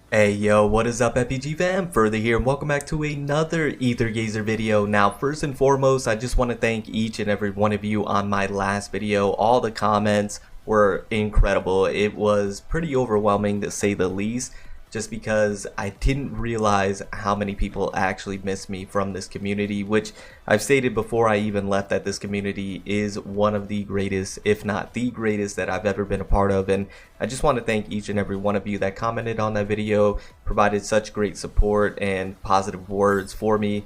Hey yo, what is up FPG fam? Further here and welcome back to another Aether Gazer video. Now first and foremost, I just want to thank each and every one of you on my last video. All the comments were incredible. It was pretty overwhelming to say the least, just because I didn't realize how many people actually miss me from this community, which I've stated before I even left that this community is one of the greatest, if not the greatest, that I've ever been a part of. And I just want to thank each and every one of you that commented on that video, provided such great support and positive words for me.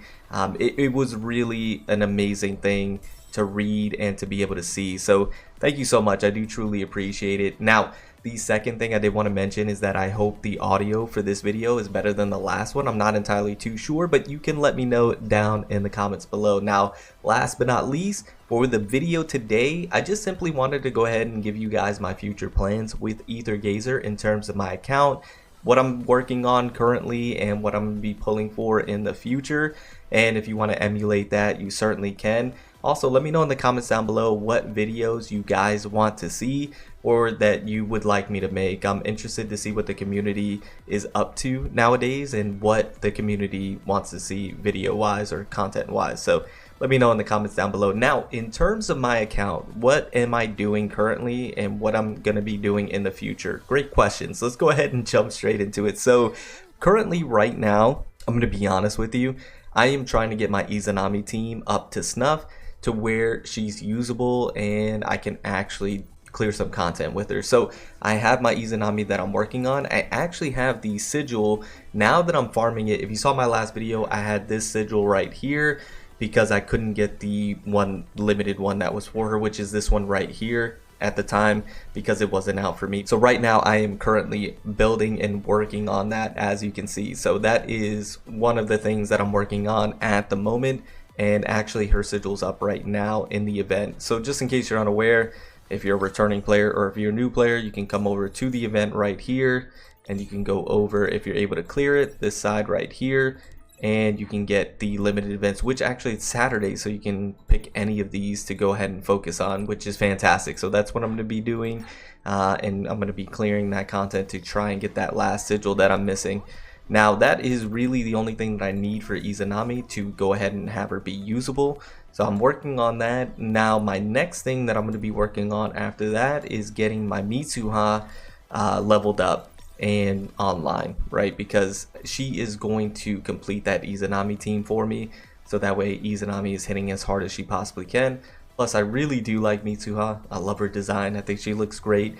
It was really an amazing thing to read and to be able to see. So thank you so much. I do truly appreciate it. Now, the second thing I did want to mention is that I hope the audio for this video is better than the last one. I'm not entirely too sure, but you can let me know down in the comments below. Now, last but not least, for the video today, I just simply wanted to go ahead and give you guys my future plans with Aether Gazer in terms of my account, what I'm working on currently, and what I'm going to be pulling for in the future. And if you want to emulate that, you certainly can. Also, let me know in the comments down below what videos you guys want to see or that you would like me to make. I'm interested to see what the community is up to nowadays and what the community wants to see video wise or content wise. So let me know in the comments down below. Now, in terms of my account, what am I doing currently and what I'm going to be doing in the future? Great questions. Let's go ahead and jump straight into it. So currently right now, I'm going to be honest with you, I am trying to get my Izanami team up to snuff to where she's usable and I can actually clear some content with her. So I have my Izanami that I'm working on. I actually have the sigil now that I'm farming it. If you saw my last video, I had this sigil right here because I couldn't get the one limited one that was for her, which is this one right here at the time because it wasn't out for me. So right now I am currently building and working on that, as you can see. So that is one of the things that I'm working on at the moment. And actually her sigil's up right now in the event. So just in case you're unaware, if you're a returning player or if you're a new player, you can come over to the event right here and you can go over, if you're able to clear it, this side right here, and you can get the limited events, which actually it's Saturday, so you can pick any of these to go ahead and focus on, which is fantastic. So that's what I'm going to be doing, and I'm going to be clearing that content to try and get that last sigil that I'm missing. Now that is really the only thing that I need for Izanami to go ahead and have her be usable. So I'm working on that. Now my next thing that I'm going to be working on after that is getting my Mitsuha leveled up and online, right? Because she is going to complete that Izanami team for me. So that way Izanami is hitting as hard as she possibly can. Plus I really do like Mitsuha. I love her design. I think she looks great.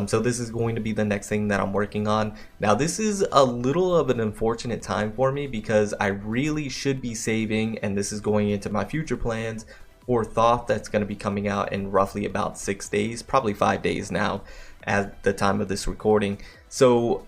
So this is going to be the next thing that I'm working on. Now this is a little of an unfortunate time for me because I really should be saving, and this is going into my future plans, for Thoth that's going to be coming out in roughly about 6 days, probably 5 days now at the time of this recording. So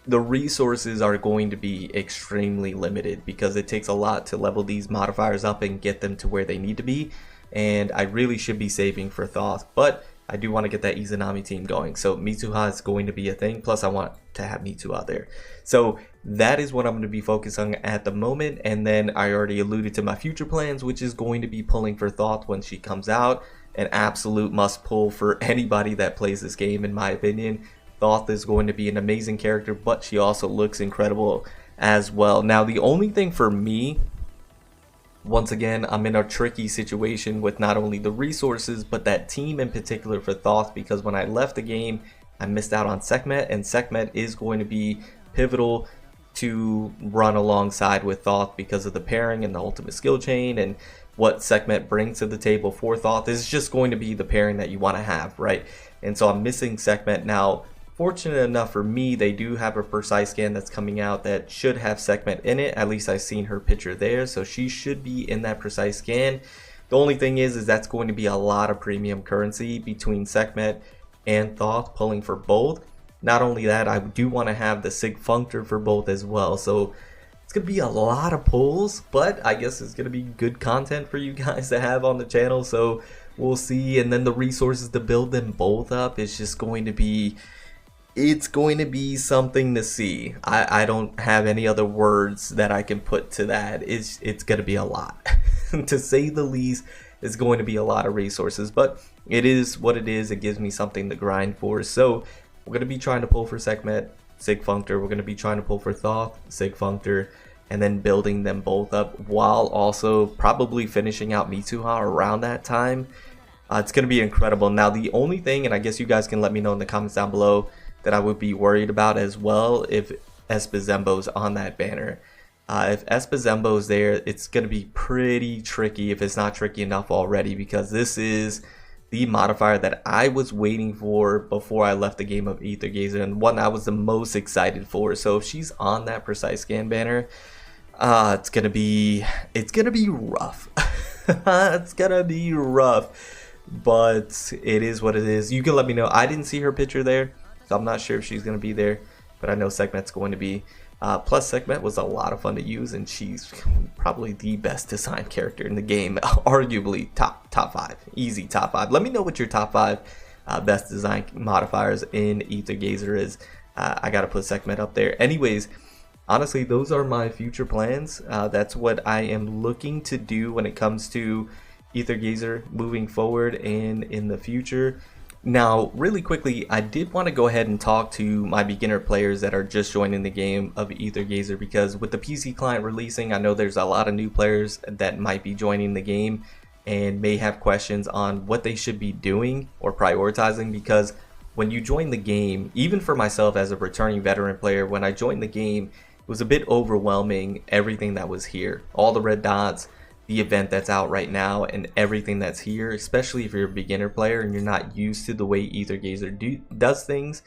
the resources are going to be extremely limited because it takes a lot to level these modifiers up and get them to where they need to be. And I really should be saving for Thoth, but I do want to get that Izanami team going. So Mitsuha is going to be a thing. Plus I want to have Mitsu out there. So that is what I'm going to be focused on at the moment. And then I already alluded to my future plans, which is going to be pulling for Thoth when she comes out. An absolute must pull for anybody that plays this game, in my opinion. Thoth is going to be an amazing character, but she also looks incredible as well. Now the only thing for me, once again, I'm in a tricky situation with not only the resources, but that team in particular for Thoth, because when I left the game, I missed out on Sekhmet, and Sekhmet is going to be pivotal to run alongside with Thoth because of the pairing and the ultimate skill chain, and what Sekhmet brings to the table for Thoth is just going to be the pairing that you want to have, right? And so I'm missing Sekhmet now. Fortunate enough for me, they do have a precise scan that's coming out that should have Sekhmet in it. At least I've seen her picture there, so she should be in that precise scan. The only thing is that's going to be a lot of premium currency between Sekhmet and Thoth, pulling for both. Not only that, I do want to have the Sig Functor for both as well. So it's going to be a lot of pulls, but I guess it's going to be good content for you guys to have on the channel. So we'll see. And then the resources to build them both up is just going to be... it's going to be something to see. I don't have any other words that I can put to that. It's going to be a lot. To say the least, it's going to be a lot of resources. But it is what it is. It gives me something to grind for. So we're going to be trying to pull for Sekhmet. Sig Functor. We're going to be trying to pull for Thoth, Sig Functor, and then building them both up while also probably finishing out Mitsuha around that time. It's going to be incredible. Now, the only thing, and I guess you guys can let me know in the comments down below, that I would be worried about as well if Espizembo's on that banner. If Espizembo's there, it's going to be pretty tricky if it's not tricky enough already, because this is the modifier that I was waiting for before I left the game of Aether Gazer, and one I was the most excited for. So if she's on that precise scan banner, it's gonna be rough. It's gonna be rough, but it is what it is. You can let me know. I didn't see her picture there, so I'm not sure if she's gonna be there, but I know Sekhmet's going to be. Plus, Sekhmet was a lot of fun to use, and she's probably the best designed character in the game. Arguably top 5, easy top 5. Let me know what your top 5 best design modifiers in Aether Gazer is. I gotta put Sekhmet up there. Anyways, honestly, those are my future plans. That's what I am looking to do when it comes to Aether Gazer moving forward and in the future. Now, really quickly, I did want to go ahead and talk to my beginner players that are just joining the game of Aether Gazer, because with the PC client releasing, I know there's a lot of new players that might be joining the game and may have questions on what they should be doing or prioritizing, because when you join the game, even for myself as a returning veteran player, when I joined the game, it was a bit overwhelming, everything that was here, all the red dots, the event that's out right now, and everything that's here, especially if you're a beginner player and you're not used to the way Aether Gazer does things.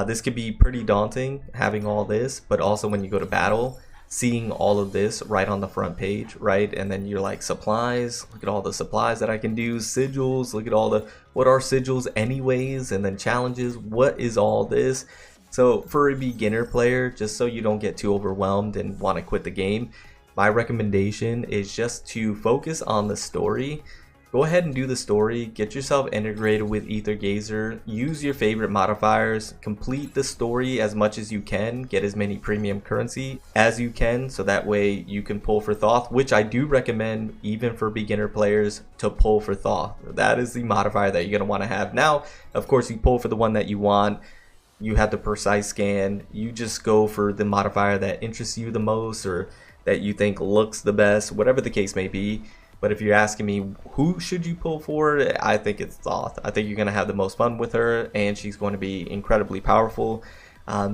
This could be pretty daunting, having all this, but also when you go to battle, seeing all of this right on the front page, right? And then you're like, supplies, look at all the supplies that I can do, sigils, look at all the, what are sigils anyways, and then challenges, what is all this? So for a beginner player, just so you don't get too overwhelmed and want to quit the game, my recommendation is just to focus on the story. Go ahead and do the story, get yourself integrated with Aether Gazer, use your favorite modifiers, complete the story as much as you can, get as many premium currency as you can, so that way you can pull for Thoth, which I do recommend even for beginner players to pull for Thoth. That is the modifier that you're going to want to have. Now, of course, you pull for the one that you want. You have the precise scan. You just go for the modifier that interests you the most, or that you think looks the best, whatever the case may be. But if you're asking me who should you pull for, I think it's Thoth. I think you're going to have the most fun with her, and she's going to be incredibly powerful.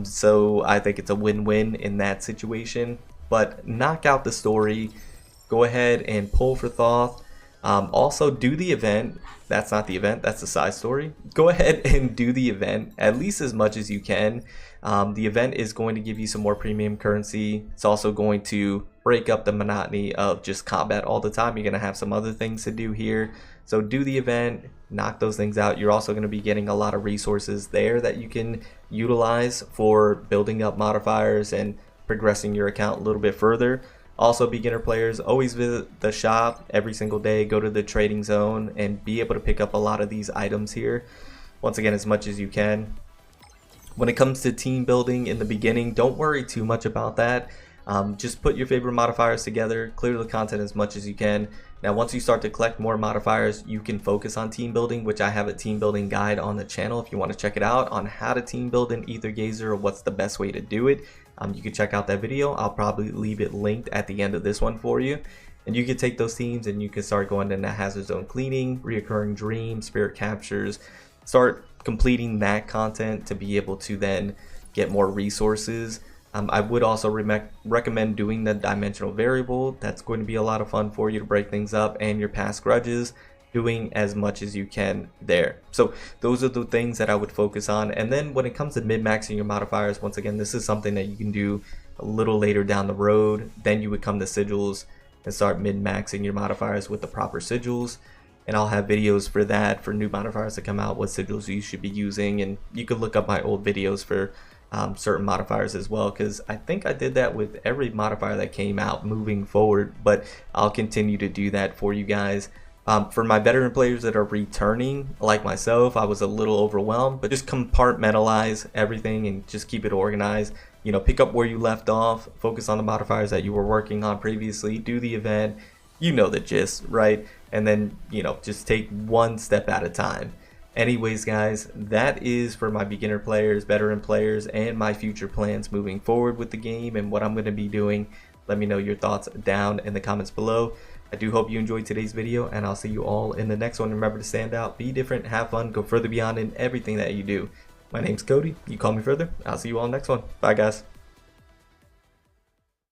So I think it's a win-win in that situation. But knock out the story, go ahead and pull for Thoth. Also do the event. That's not the event, that's the side story. Go ahead and do the event at least as much as you can. The event is going to give you some more premium currency. It's also going to break up the monotony of just combat all the time. You're going to have some other things to do here. So do the event, knock those things out. You're also going to be getting a lot of resources there that you can utilize for building up modifiers and progressing your account a little bit further. Also, beginner players, always visit the shop every single day, go to the trading zone, and be able to pick up a lot of these items here. Once again, as much as you can. When it comes to team building in the beginning, don't worry too much about that. Just put your favorite modifiers together, clear the content as much as you can. Now, once you start to collect more modifiers, you can focus on team building, which I have a team building guide on the channel if you want to check it out on how to team build in Aether Gazer or what's the best way to do it. You can check out that video. I'll probably leave it linked at the end of this one for you. And you can take those teams and you can start going into hazard zone cleaning, reoccurring dreams, spirit captures, start completing that content to be able to then get more resources. I would also recommend doing the dimensional variable. That's going to be a lot of fun for you to break things up, and your past grudges, doing as much as you can there. So those are the things that I would focus on. And then when it comes to min-maxing your modifiers, once again, this is something that you can do a little later down the road. Then you would come to sigils and start min-maxing your modifiers with the proper sigils. And I'll have videos for that, for new modifiers that come out, what sigils you should be using. And you can look up my old videos for certain modifiers as well, because I think I did that with every modifier that came out moving forward, but I'll continue to do that for you guys. For my veteran players that are returning, like myself, I was a little overwhelmed, but just compartmentalize everything and just keep it organized. You know, pick up where you left off, focus on the modifiers that you were working on previously, do the event, you know the gist, right? And then, you know, just take one step at a time. Anyways guys, that is for my beginner players, veteran players, and my future plans moving forward with the game and what I'm going to be doing. Let me know your thoughts down in the comments below. I do hope you enjoyed today's video, and I'll see you all in the next one. Remember to stand out, be different, have fun, go further beyond in everything that you do. My name's Cody. You call me further. I'll see you all next one. Bye guys.